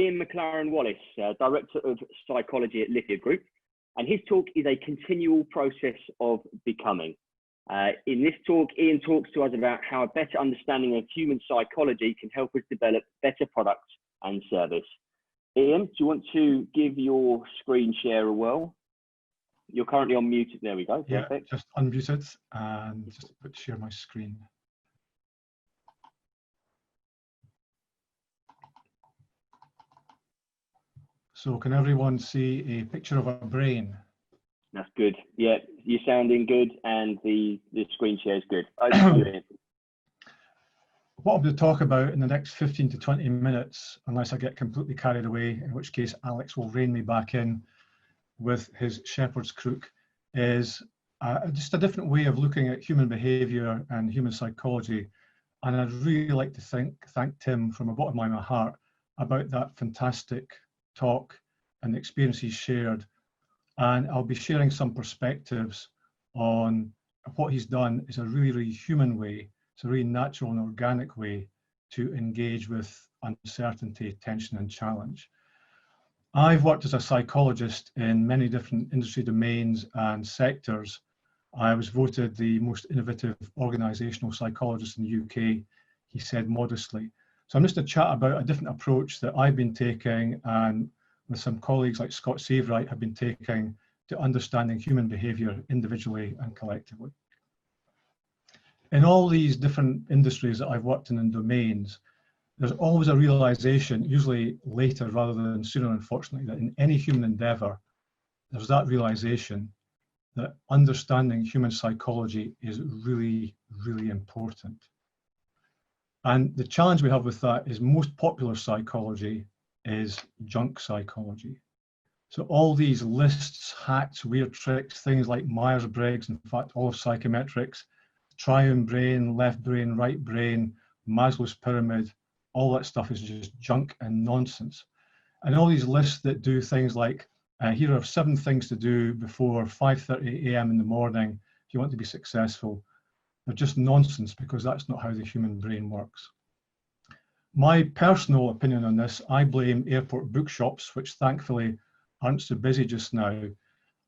Ian McLaren-Wallace, Director of Psychology at Lithia Group, and his talk is a continual process of becoming. In this talk, Ian talks to us about how a better understanding of human psychology can help us develop better products and service. Ian, do you want to give your screen share a whirl? You're currently on mute. There we go. Yeah, perfect. just unmute it and just share my screen. So can everyone see a picture of a brain? That's good. Yeah, you're sounding good and the screen share is good. Over to you, Ian. What I'm going to talk about in the next 15 to 20 minutes, unless I get completely carried away, in which case Alex will rein me back in with his shepherd's crook, is just a different way of looking at human behavior and human psychology. And I'd really like to thank Tim from the bottom of my heart about that fantastic talk and the experience he shared. And I'll be sharing some perspectives on what he's done is a really, really human way. It's a really natural and organic way to engage with uncertainty, tension, and challenge. I've worked as a psychologist in many different industry domains and sectors. I was voted the most innovative organisational psychologist in the UK, he said modestly. So I'm just going to chat about a different approach that I've been taking and with some colleagues like Scott Saveright have been taking to understanding human behaviour individually and collectively. In all these different industries that I've worked in and domains, there's always a realization, usually later rather than sooner, unfortunately, that in any human endeavor, there's that realization that understanding human psychology is really, really important. And the challenge we have with that is most popular psychology is junk psychology. So all these lists, hacks, weird tricks, things like Myers-Briggs, in fact, all of psychometrics, triune brain, left brain, right brain, Maslow's pyramid, all that stuff is just junk and nonsense. And all these lists that do things like, here are 7 things to do before 5:30 a.m. in the morning if you want to be successful, they're just nonsense because that's not how the human brain works. My personal opinion on this, I blame airport bookshops, which thankfully aren't so busy just now,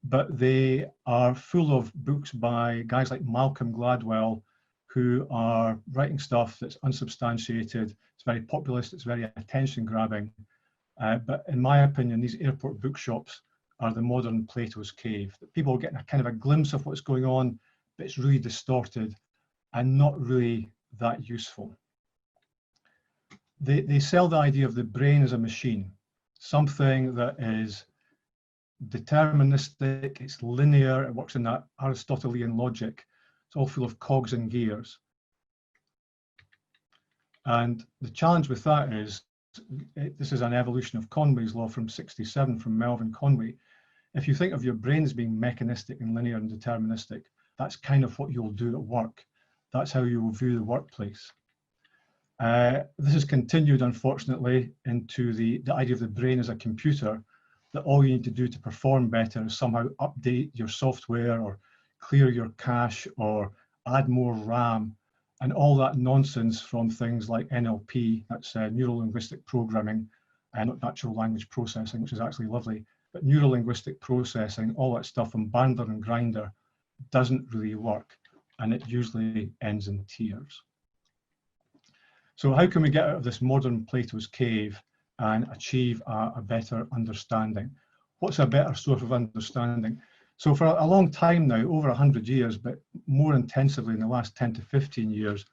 but they are full of books by guys like Malcolm Gladwell, who are writing stuff that's unsubstantiated. It's very populist, it's very attention grabbing. But in my opinion, these airport bookshops are the modern Plato's cave. People are getting a kind of a glimpse of what's going on, but it's really distorted and not really that useful. They sell the idea of the brain as a machine, something that is deterministic, it's linear, it works in that Aristotelian logic. It's all full of cogs and gears. And the challenge with that is, this is an evolution of Conway's law from '67 from Melvin Conway. If you think of your brain as being mechanistic and linear and deterministic, that's kind of what you'll do at work. That's how you will view the workplace. This has continued, unfortunately, into the idea of the brain as a computer, that all you need to do to perform better is somehow update your software or clear your cache or add more RAM, and all that nonsense from things like NLP, that's neuro-linguistic programming, and not natural language processing, which is actually lovely, but neuro-linguistic processing, all that stuff from Bandler and Grinder doesn't really work, and it usually ends in tears. So how can we get out of this modern Plato's cave and achieve a better understanding? What's a better sort of understanding? So for a long time now, over 100 years, but more intensively in the last 10 to 15 years,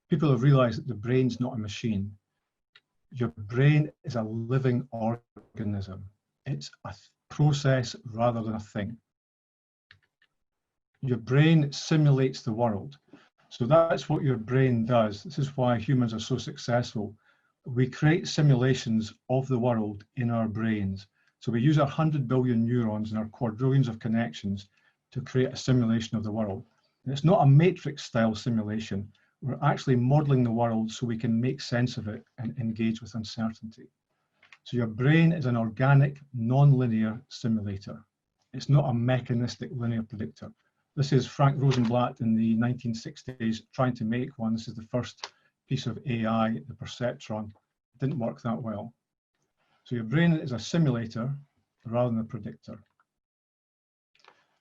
people have realized that the brain's not a machine. Your brain is a living organism. It's a process rather than a thing. Your brain simulates the world. So that's what your brain does. This is why humans are so successful. We create simulations of the world in our brains. So we use our 100 billion neurons and our quadrillions of connections to create a simulation of the world. And it's not a matrix style simulation. We're actually modeling the world so we can make sense of it and engage with uncertainty. So your brain is an organic, non-linear simulator. It's not a mechanistic linear predictor. This is Frank Rosenblatt in the 1960s trying to make one. This is the first piece of AI, the perceptron. It didn't work that well. So your brain is a simulator rather than a predictor.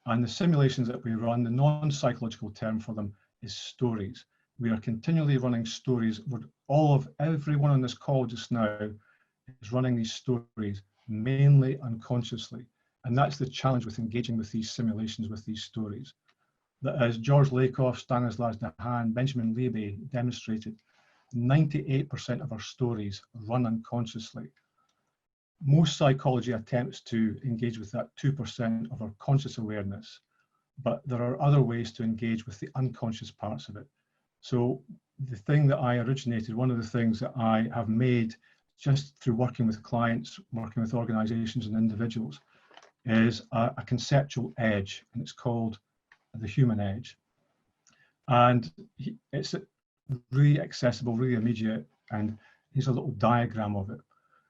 And the simulations that we run, the non-psychological term for them is stories. We are continually running stories. Everyone on this call just now is running these stories, mainly unconsciously. And that's the challenge with engaging with these simulations, with these stories. That as George Lakoff, Stanislas Dehaene, Benjamin Libet demonstrated, 98% of our stories run unconsciously. Most psychology attempts to engage with that 2% of our conscious awareness, but there are other ways to engage with the unconscious parts of it. So the thing that I originated, one of the things that I have made just through working with clients, working with organizations and individuals, is a conceptual edge, and it's called the human edge. And it's really accessible, really immediate, and here's a little diagram of it.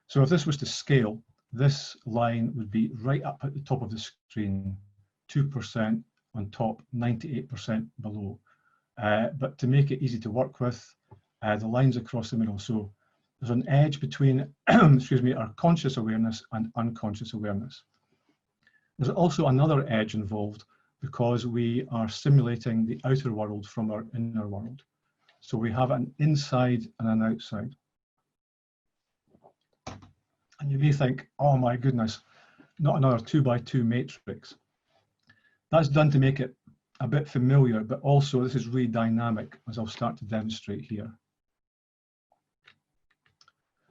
So if this was to scale, this line would be right up at the top of the screen, 2% on top, 98% below. But to make it easy to work with, the lines across the middle. So there's an edge between, excuse me, our conscious awareness and unconscious awareness. There's also another edge involved because we are simulating the outer world from our inner world. So we have an inside and an outside. And you may think, oh my goodness, not another 2x2 matrix. That's done to make it a bit familiar, but also this is really dynamic, as I'll start to demonstrate here.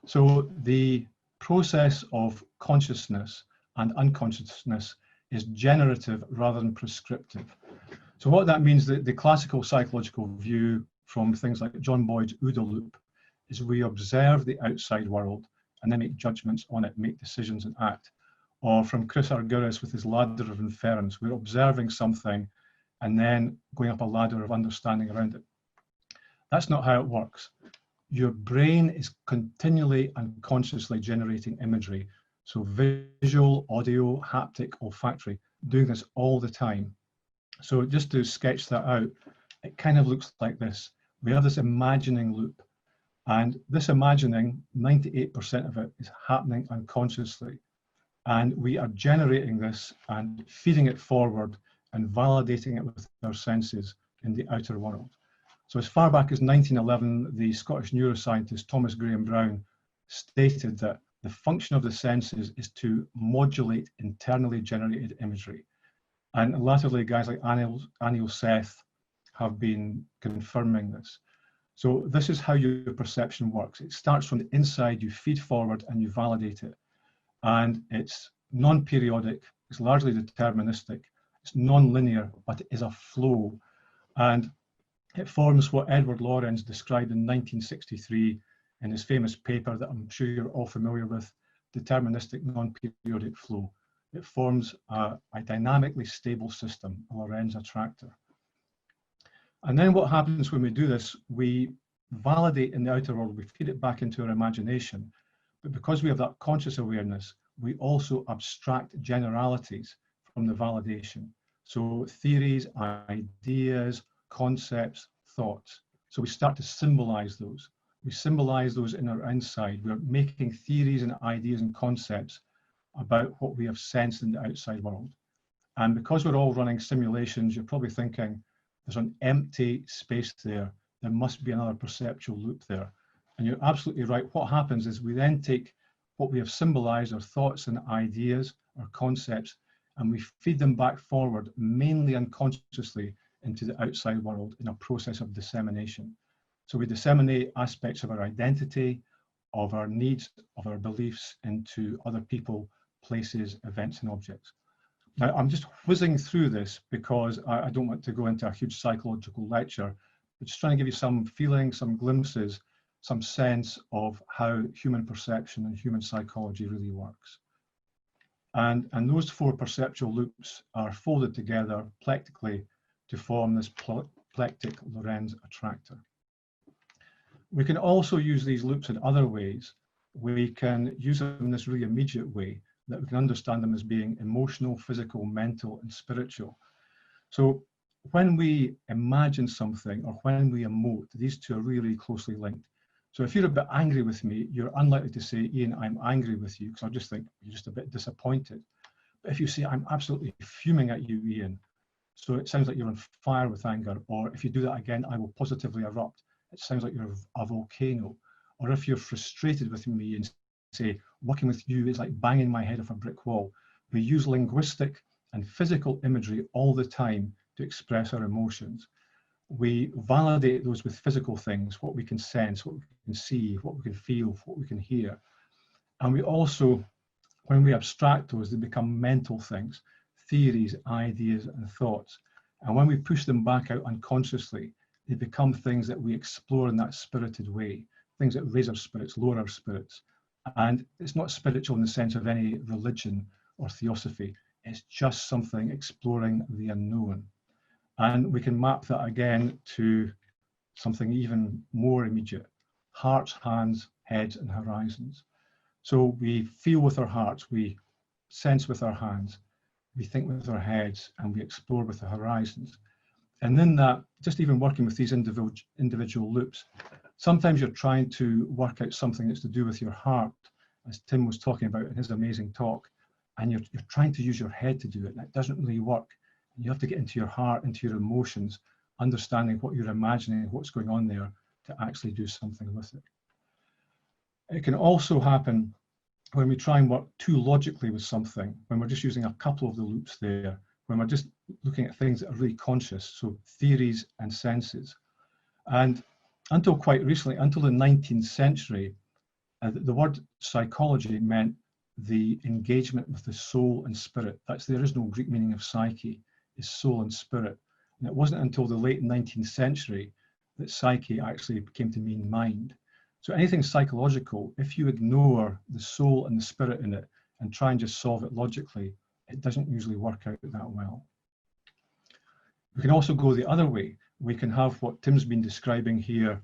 So the process of consciousness and unconsciousness is generative rather than prescriptive. So what that means, the classical psychological view from things like John Boyd's OODA loop is we observe the outside world and then make judgments on it, make decisions and act. Or from Chris Argyris with his ladder of inference, we're observing something and then going up a ladder of understanding around it. That's not how it works. Your brain is continually unconsciously generating imagery. So visual, audio, haptic, olfactory, doing this all the time. So just to sketch that out, it kind of looks like this. We have this imagining loop. And this imagining, 98% of it is happening unconsciously. And we are generating this and feeding it forward and validating it with our senses in the outer world. So as far back as 1911, the Scottish neuroscientist Thomas Graham Brown stated that the function of the senses is to modulate internally generated imagery. And latterly, guys like Anil Seth have been confirming this. So this is how your perception works. It starts from the inside, you feed forward and you validate it. And it's non-periodic, it's largely deterministic, it's non-linear, but it is a flow. And it forms what Edward Lorenz described in 1963 in his famous paper that I'm sure you're all familiar with, Deterministic Non-Periodic Flow. It forms a dynamically stable system, a Lorenz attractor. And then what happens when we do this, we validate in the outer world, we feed it back into our imagination. But because we have that conscious awareness, we also abstract generalities from the validation. So theories, ideas, concepts, thoughts. So we start to symbolize those. We symbolize those in our inside. We're making theories and ideas and concepts about what we have sensed in the outside world. And because we're all running simulations, you're probably thinking, there's an empty space there. There must be another perceptual loop there. And you're absolutely right. What happens is we then take what we have symbolized, our thoughts and ideas, our concepts, and we feed them back forward, mainly unconsciously, into the outside world in a process of dissemination. So we disseminate aspects of our identity, of our needs, of our beliefs into other people, places, events, and objects. Now, I'm just whizzing through this because I don't want to go into a huge psychological lecture, but just trying to give you some feeling, some glimpses, some sense of how human perception and human psychology really works. And those four perceptual loops are folded together plectically to form this plectic Lorenz attractor. We can also use these loops in other ways. We can use them in this really immediate way, that we can understand them as being emotional, physical, mental, and spiritual. So when we imagine something or when we emote, these two are really closely linked. So if you're a bit angry with me, you're unlikely to say, Ian, I'm angry with you, because I'll just think you're just a bit disappointed. But if you say, I'm absolutely fuming at you, Ian, so it sounds like you're on fire with anger, or if you do that again, I will positively erupt. It sounds like you're a volcano. Or if you're frustrated with me and say, working with you is like banging my head off a brick wall. We use linguistic and physical imagery all the time to express our emotions. We validate those with physical things, what we can sense, what we can see, what we can feel, what we can hear. And we also, when we abstract those, they become mental things, theories, ideas, and thoughts. And when we push them back out unconsciously, they become things that we explore in that spirited way, things that raise our spirits, lower our spirits. And it's not spiritual in the sense of any religion or theosophy. It's just something exploring the unknown. And we can map that again to something even more immediate: hearts, hands, heads, and horizons. So we feel with our hearts, we sense with our hands, we think with our heads, and we explore with the horizons. And then that, just even working with these individual loops, sometimes you're trying to work out something that's to do with your heart, as Tim was talking about in his amazing talk, and you're trying to use your head to do it, and it doesn't really work. You have to get into your heart, into your emotions, understanding what you're imagining, what's going on there, to actually do something with it. It can also happen when we try and work too logically with something, when we're just using a couple of the loops there, when we're just looking at things that are really conscious, so theories and senses. And until quite recently, until the 19th century, the word psychology meant the engagement with the soul and spirit. That's the original Greek meaning of psyche, is soul and spirit. And it wasn't until the late 19th century that psyche actually came to mean mind. So anything psychological, if you ignore the soul and the spirit in it and try and just solve it logically, it doesn't usually work out that well. We can also go the other way. We can have what Tim's been describing here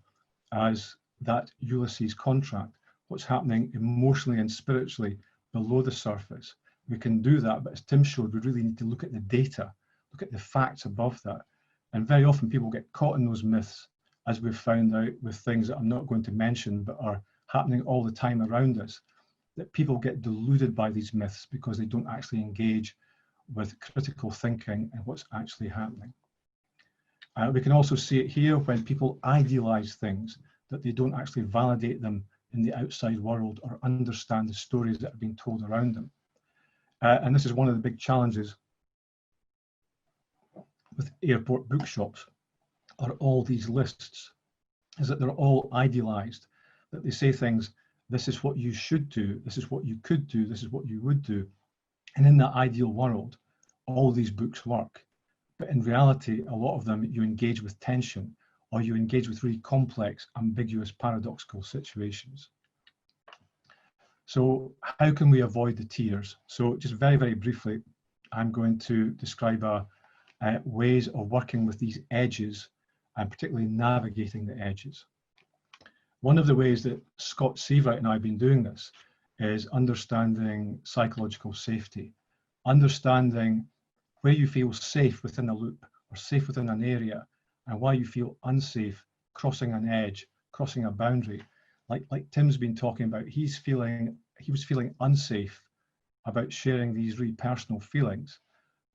as that Ulysses contract, what's happening emotionally and spiritually below the surface. We can do that, but as Tim showed, we really need to look at the data, look at the facts above that. And very often people get caught in those myths, as we've found out with things that I'm not going to mention, but are happening all the time around us, that people get deluded by these myths because they don't actually engage with critical thinking and what's actually happening. We can also see it here when people idealize things, that they don't actually validate them in the outside world or understand the stories that are being told around them. And this is one of the big challenges with airport bookshops, are all these lists, is that they're all idealized, that they say things, this is what you should do, this is what you could do, this is what you would do. And in that ideal world, all these books work. But in reality, a lot of them, you engage with tension, or you engage with really complex, ambiguous, paradoxical situations. So how can we avoid the tears? So just very, very briefly, I'm going to describe ways of working with these edges, and particularly navigating the edges. One of the ways that Scott Seavright and I have been doing this is understanding psychological safety, understanding where you feel safe within a loop or safe within an area, and why you feel unsafe crossing an edge, crossing a boundary. Like Tim's been talking about, he was feeling unsafe about sharing these really personal feelings,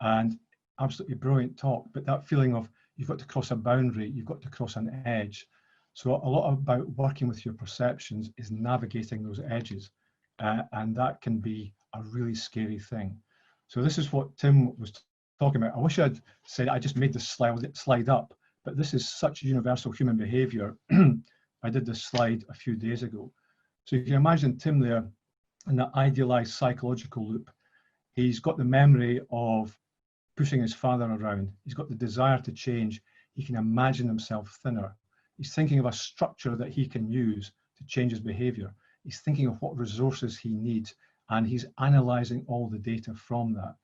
and absolutely brilliant talk, but that feeling of you've got to cross a boundary, you've got to cross an edge. So a lot about working with your perceptions is navigating those edges, and that can be a really scary thing. So this is what Tim was talking about. I wish I'd said I just made this slide up, but this is such universal human behavior. I did this slide a few days ago. So you can imagine Tim there in that idealized psychological loop. He's got the memory of pushing his father around. He's got the desire to change. He can imagine himself thinner. He's thinking of a structure that he can use to change his behavior. He's thinking of what resources he needs, and he's analyzing all the data from that.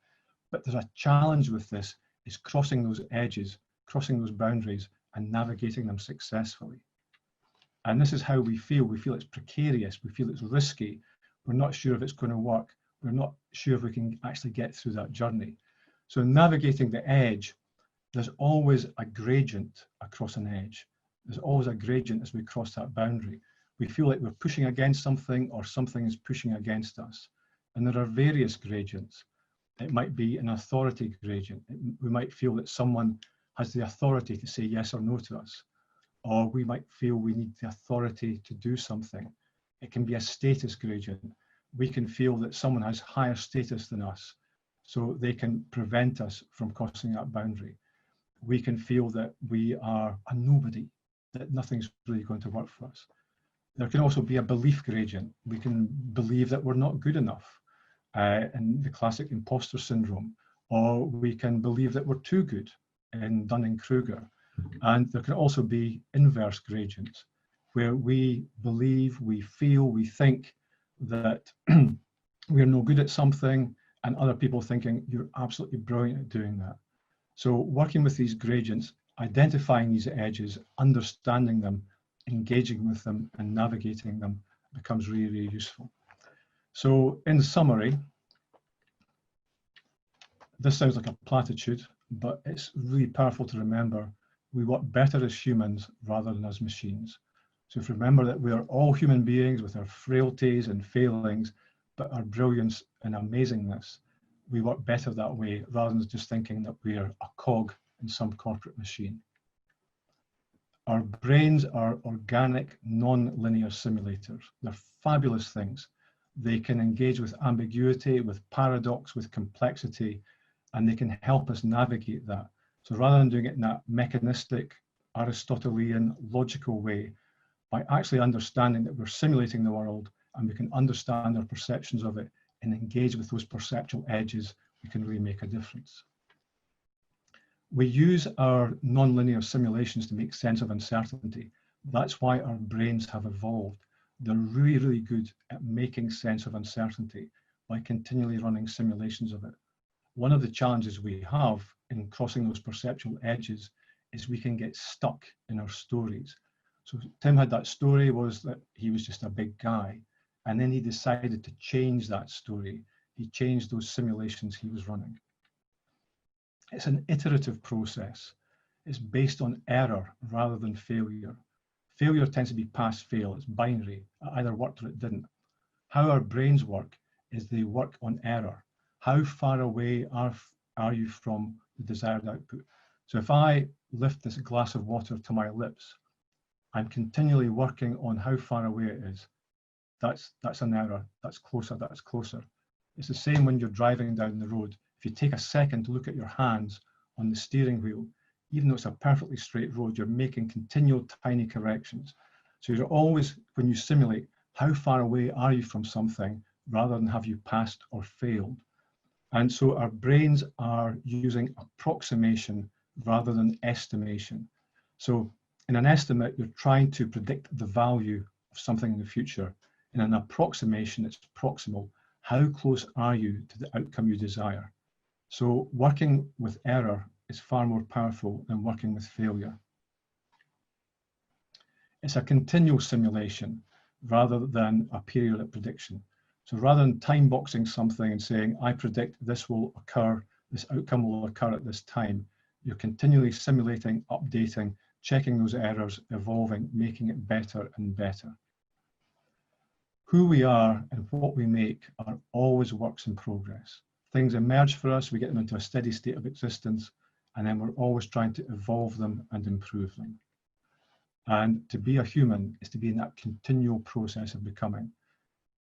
But there's a challenge with this, is crossing those edges, crossing those boundaries, and navigating them successfully. And this is how we feel. We feel it's precarious. We feel it's risky. We're not sure if it's going to work. We're not sure if we can actually get through that journey. So navigating the edge, there's always a gradient across an edge. There's always a gradient as we cross that boundary. We feel like we're pushing against something or something is pushing against us. And there are various gradients. It might be an authority gradient. We might feel that someone has the authority to say yes or no to us, or we might feel we need the authority to do something. It can be a status gradient. We can feel that someone has higher status than us, so they can prevent us from crossing that boundary. We can feel that we are a nobody, that nothing's really going to work for us. There can also be a belief gradient. We can believe that we're not good enough, in the classic imposter syndrome, or we can believe that we're too good in Dunning-Kruger. And there can also be inverse gradients, where we believe, we feel, we think that we're no good at something, and other people thinking you're absolutely brilliant at doing that. So working with these gradients, identifying these edges, understanding them, engaging with them and navigating them becomes really, really useful. So in summary, this sounds like a platitude, but it's really powerful to remember we work better as humans rather than as machines. So if you remember that we are all human beings with our frailties and failings, but our brilliance and amazingness, we work better that way rather than just thinking that we are a cog in some corporate machine. Our brains are organic, non-linear simulators. They're fabulous things. They can engage with ambiguity, with paradox, with complexity, and they can help us navigate that. So rather than doing it in that mechanistic, Aristotelian, logical way, by actually understanding that we're simulating the world and we can understand our perceptions of it and engage with those perceptual edges, we can really make a difference. We use our non-linear simulations to make sense of uncertainty. That's why our brains have evolved. They're really, really good at making sense of uncertainty by continually running simulations of it. One of the challenges we have in crossing those perceptual edges is we can get stuck in our stories. So Tim had that story was that he was just a big guy, and then he decided to change that story. He changed those simulations he was running. It's an iterative process. It's based on error rather than failure. Failure tends to be pass fail. It's binary. It either worked or it didn't. How our brains work is they work on error. How far away are you from the desired output? So if I lift this glass of water to my lips, I'm continually working on how far away it is. That's an error. That's closer. That's closer. It's the same when you're driving down the road. If you take a second to look at your hands on the steering wheel, even though it's a perfectly straight road, you're making continual tiny corrections. So you're always, when you simulate, how far away are you from something rather than have you passed or failed? And so our brains are using approximation rather than estimation. So in an estimate, you're trying to predict the value of something in the future. In an approximation, it's proximal. How close are you to the outcome you desire? So working with error is far more powerful than working with failure. It's a continual simulation rather than a periodic prediction. So rather than time boxing something and saying, I predict this will occur, this outcome will occur at this time, you're continually simulating, updating, checking those errors, evolving, making it better and better. Who we are and what we make are always works in progress. Things emerge for us, we get them into a steady state of existence, and then we're always trying to evolve them and improve them. And to be a human is to be in that continual process of becoming.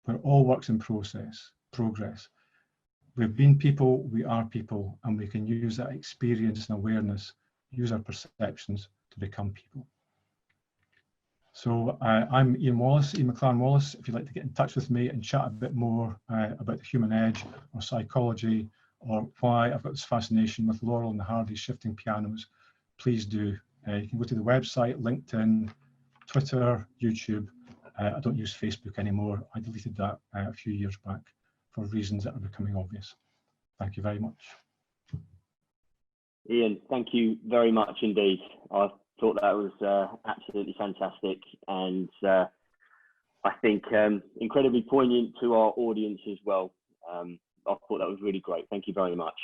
We're all works in progress. We've been people, we are people, and we can use that experience and awareness, use our perceptions to become people. So I'm Ian Wallace, Ian McLaren Wallace. If you'd like to get in touch with me and chat a bit more about the human edge or psychology or why I've got this fascination with Laurel and Hardy's shifting pianos, please do. You can go to the website, LinkedIn, Twitter, YouTube. I don't use Facebook anymore. I deleted that a few years back for reasons that are becoming obvious. Thank you very much. Ian, thank you very much indeed. I thought that was absolutely fantastic, and I think incredibly poignant to our audience as well. I thought that was really great. Thank you very much.